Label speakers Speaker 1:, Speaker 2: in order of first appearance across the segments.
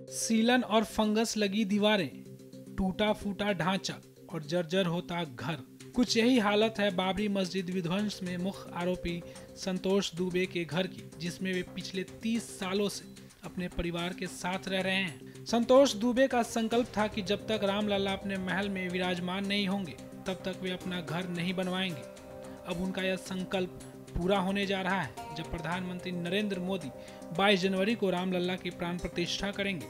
Speaker 1: सीलन और फंगस लगी दीवारें, टूटा फूटा ढांचा और जर्जर होता घर। कुछ यही हालत है बाबरी मस्जिद विध्वंस में मुख्य आरोपी संतोष दुबे के घर की, जिसमें वे पिछले 30 सालों से अपने परिवार के साथ रह रहे हैं। संतोष दुबे का संकल्प था कि जब तक रामलला अपने महल में विराजमान नहीं होंगे तब तक वे अपना घर नहीं बनवाएंगे। अब उनका यह संकल्प पूरा होने जा रहा है जब प्रधानमंत्री नरेंद्र मोदी 22 जनवरी को रामलला की प्राण प्रतिष्ठा करेंगे।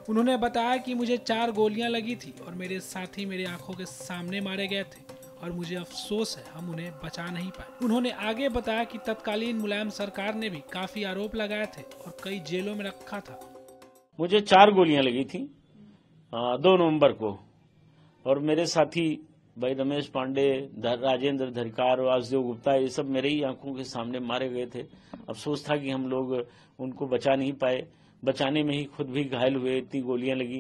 Speaker 1: उन्होंने बताया कि मुझे 4 गोलियां लगी थी और मेरे साथी मेरी आंखों के सामने मारे गए थे और मुझे अफसोस है हम उन्हें बचा नहीं पाए। उन्होंने आगे बताया कि तत्कालीन मुलायम सरकार ने भी काफी आरोप लगाए थे और कई जेलों में रखा था।
Speaker 2: मुझे 4 गोलियां लगी थी 2 नवंबर को, और मेरे साथी भाई रमेश पांडे, राजेंद्र धरिकार, वासुदेव गुप्ता, ये सब मेरे ही आंखों के सामने मारे गए थे। अफसोस था कि हम लोग उनको बचा नहीं पाए, बचाने में ही खुद भी घायल हुए, इतनी गोलियां लगी।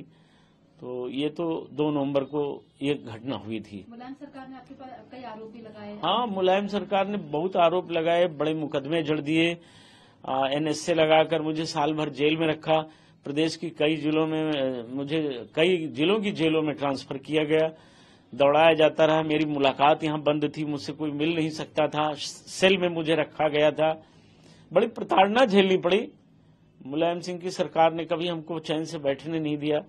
Speaker 2: तो ये तो 2 नवंबर को ये घटना हुई थी।
Speaker 3: मुलायम सरकार ने आपके पास कई आरोप भी लगाए।
Speaker 2: हाँ, मुलायम सरकार ने बहुत आरोप लगाए, बड़े मुकदमे जड़ दिए, NSA लगाकर मुझे साल भर जेल में रखा। प्रदेश की कई जिलों में मुझे कई जिलों की जेलों में ट्रांसफर किया गया, दौड़ाया जाता रहा। मेरी मुलाकात यहाँ बंद थी, मुझसे कोई मिल नहीं सकता था, सेल में मुझे रखा गया था। बड़ी प्रताड़ना झेलनी पड़ी। मुलायम सिंह की सरकार ने कभी हमको चैन से बैठने नहीं दिया।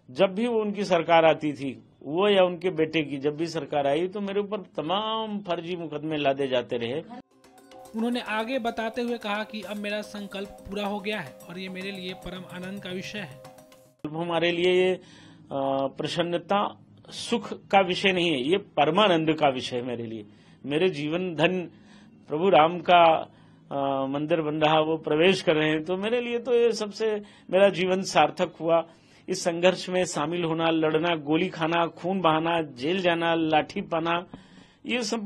Speaker 2: जब भी वो उनकी सरकार आती थी, वो या उनके बेटे की जब भी सरकार आई, तो मेरे ऊपर तमाम फर्जी मुकदमे लादे जाते रहे।
Speaker 1: उन्होंने आगे बताते हुए कहा कि अब मेरा संकल्प पूरा हो गया है और ये मेरे लिए परम आनंद का विषय है।
Speaker 2: हमारे लिए ये प्रसन्नता सुख का विषय नहीं है, ये परमानंद का विषय है मेरे लिए। मेरे जीवन धन प्रभु राम का मंदिर बन रहा, वो प्रवेश कर रहे हैं, तो मेरे लिए तो ये सबसे मेरा जीवन सार्थक हुआ। इस संघर्ष में शामिल होना, लड़ना, गोली खाना, खून बहाना, जेल जाना, लाठी पाना, ये सब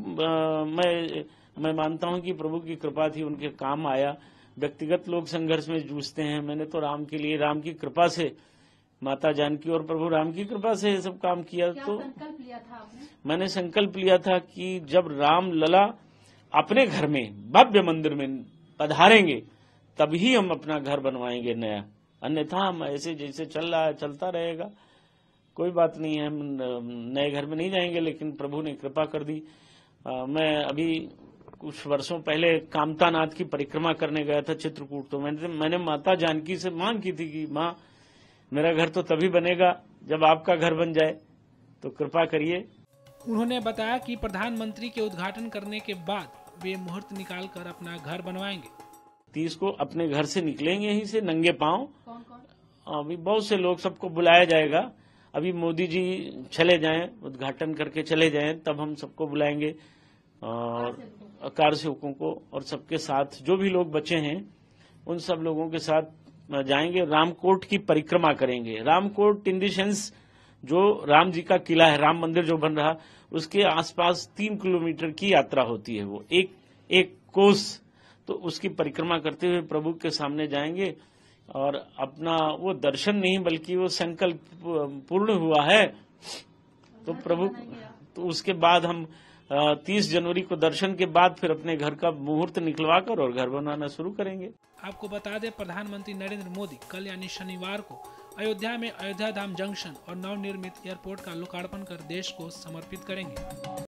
Speaker 2: मैं मानता हूं कि प्रभु की कृपा थी, उनके काम आया। व्यक्तिगत लोग संघर्ष में जूझते हैं, मैंने तो राम के लिए, राम की कृपा से, माता जानकी और प्रभु राम की कृपा से ये सब काम किया। तो
Speaker 3: संकल्प लिया था आपने?
Speaker 2: मैंने संकल्प लिया था कि जब राम लला अपने घर में भव्य मंदिर में पधारेंगे तभी हम अपना घर बनवाएंगे नया, अन्यथा हम ऐसे जैसे चल रहा है चलता रहेगा। कोई बात नहीं है, हम नए घर में नहीं जाएंगे, लेकिन प्रभु ने कृपा कर दी। मैं अभी कुछ वर्षों पहले कामतानाथ की परिक्रमा करने गया था चित्रकूट। तो मैंने माता जानकी से मांग की थी कि माँ, मेरा घर तो तभी बनेगा जब आपका घर बन जाए, तो कृपा करिए।
Speaker 1: उन्होंने बताया कि प्रधानमंत्री के उद्घाटन करने के बाद वे मुहूर्त निकालकर अपना घर बनवाएंगे।
Speaker 2: 30 को अपने घर से निकलेंगे यहीं से नंगे पांव।
Speaker 3: कौन?
Speaker 2: अभी बहुत से लोग, सबको बुलाया जाएगा। अभी मोदी जी चले जाएं, उद्घाटन करके चले जाएं, तब हम सबको बुलाएंगे, और कार सेवकों को, और सबके साथ जो भी लोग बचे हैं उन सब लोगों के साथ जाएंगे। रामकोट की परिक्रमा करेंगे। रामकोट इन द सेंस जो राम जी का किला है, राम मंदिर जो बन रहा, उसके आसपास 3 किलोमीटर की यात्रा होती है, वो एक कोस। तो उसकी परिक्रमा करते हुए प्रभु के सामने जाएंगे, और अपना वो दर्शन नहीं बल्कि वो संकल्प पूर्ण हुआ है, तो प्रभु, तो उसके बाद हम 30 जनवरी को दर्शन के बाद फिर अपने घर का मुहूर्त निकलवाकर और घर बनवाना शुरू करेंगे।
Speaker 1: आपको बता दें, प्रधानमंत्री नरेंद्र मोदी कल यानी शनिवार को अयोध्या में अयोध्या धाम जंक्शन और नवनिर्मित एयरपोर्ट का लोकार्पण कर देश को समर्पित करेंगे।